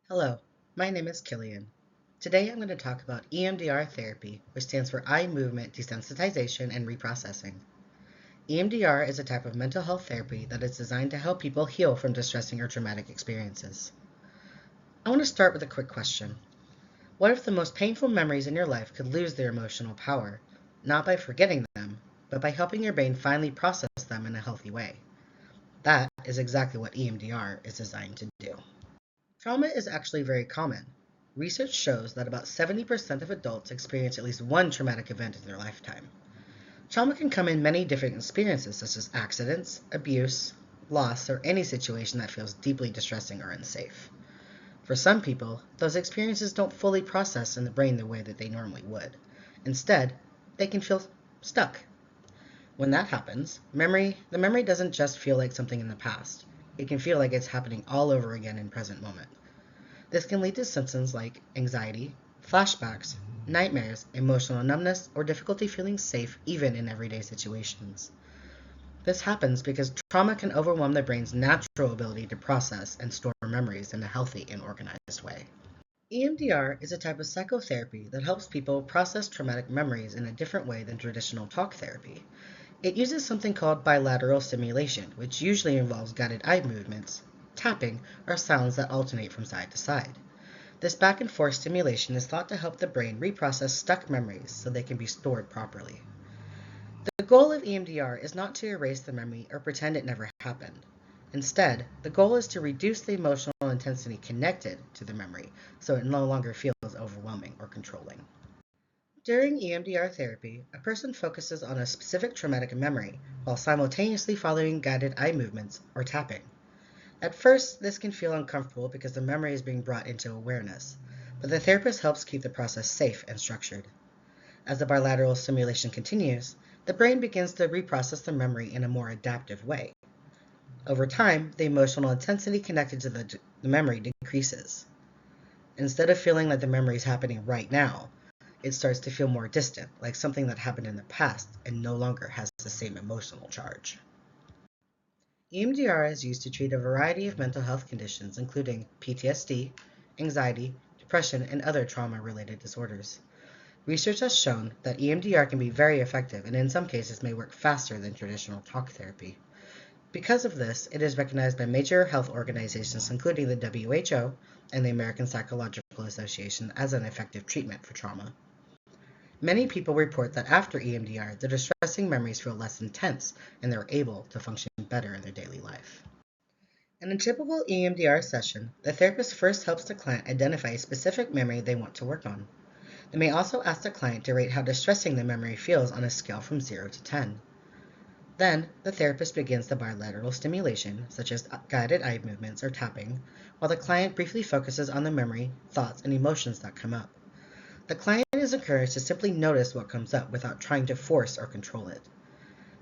Hello, my name is Killian. Today I'm going to talk about EMDR therapy, which stands for eye movement desensitization and reprocessing. EMDR is a type of mental health therapy that is designed to help people heal from distressing or traumatic experiences. I want to start with a quick question. What if the most painful memories in your life could lose their emotional power, not by forgetting them, but by helping your brain finally process them in a healthy way? That is exactly what EMDR is designed to do. Trauma is actually very common. Research shows that about 70% of adults experience at least one traumatic event in their lifetime. Trauma can come in many different experiences, such as accidents, abuse, loss, or any situation that feels deeply distressing or unsafe. For some people, those experiences don't fully process in the brain the way that they normally would. Instead, they can feel stuck. When that happens, the memory doesn't just feel like something in the past. It can feel like it's happening all over again in present moment. This can lead to symptoms like anxiety, flashbacks, nightmares, emotional numbness, or difficulty feeling safe even in everyday situations. This happens because trauma can overwhelm the brain's natural ability to process and store memories in a healthy and organized way. EMDR is a type of psychotherapy that helps people process traumatic memories in a different way than traditional talk therapy. It uses something called bilateral stimulation, which usually involves guided eye movements, tapping, or sounds that alternate from side to side. This back and forth stimulation is thought to help the brain reprocess stuck memories so they can be stored properly. The goal of EMDR is not to erase the memory or pretend it never happened. Instead, the goal is to reduce the emotional intensity connected to the memory so it no longer feels overwhelming or controlling. During EMDR therapy, a person focuses on a specific traumatic memory while simultaneously following guided eye movements or tapping. At first, this can feel uncomfortable because the memory is being brought into awareness, but the therapist helps keep the process safe and structured. As the bilateral stimulation continues, the brain begins to reprocess the memory in a more adaptive way. Over time, the emotional intensity connected to the memory decreases. Instead of feeling like the memory is happening right now, it starts to feel more distant, like something that happened in the past and no longer has the same emotional charge. EMDR is used to treat a variety of mental health conditions, including PTSD, anxiety, depression, and other trauma-related disorders. Research has shown that EMDR can be very effective and in some cases may work faster than traditional talk therapy. Because of this, it is recognized by major health organizations, including the WHO and the American Psychological Association, as an effective treatment for trauma. Many people report that after EMDR, the distressing memories feel less intense and they're able to function better in their daily life. In a typical EMDR session, the therapist first helps the client identify a specific memory they want to work on. They may also ask the client to rate how distressing the memory feels on a scale from 0 to 10. Then, the therapist begins the bilateral stimulation, such as guided eye movements or tapping, while the client briefly focuses on the memory, thoughts, and emotions that come up. The client is encouraged to simply notice what comes up without trying to force or control it.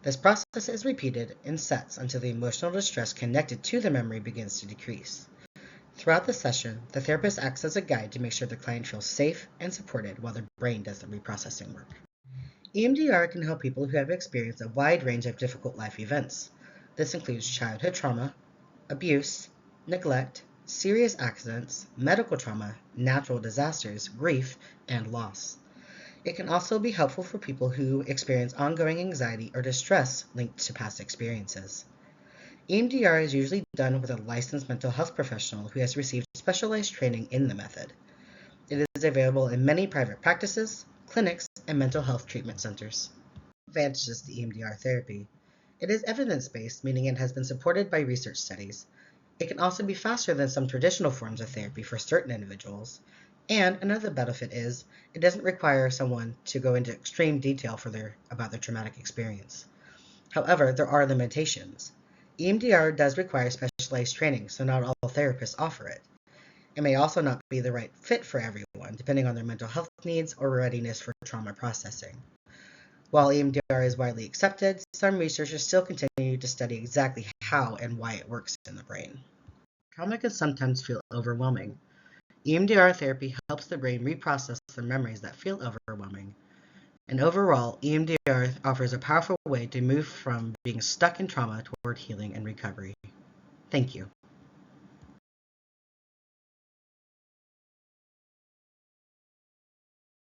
This process is repeated in sets until the emotional distress connected to the memory begins to decrease. Throughout the session, the therapist acts as a guide to make sure the client feels safe and supported while their brain does the reprocessing work. EMDR can help people who have experienced a wide range of difficult life events. This includes childhood trauma, abuse, neglect, serious accidents, medical trauma, natural disasters, grief, and loss. It can also be helpful for people who experience ongoing anxiety or distress linked to past experiences. EMDR is usually done with a licensed mental health professional who has received specialized training in the method. It is available in many private practices, clinics, and mental health treatment centers. Advantages to EMDR therapy. It is evidence-based, meaning it has been supported by research studies. It can also be faster than some traditional forms of therapy for certain individuals. And another benefit is it doesn't require someone to go into extreme detail about their traumatic experience. However, there are limitations. EMDR does require specialized training, so not all therapists offer it. It may also not be the right fit for everyone, depending on their mental health needs or readiness for trauma processing. While EMDR is widely accepted, some researchers still continue to study exactly how and why it works in the brain. Trauma can sometimes feel overwhelming. EMDR therapy helps the brain reprocess the memories that feel overwhelming. And overall, EMDR offers a powerful way to move from being stuck in trauma toward healing and recovery. Thank you.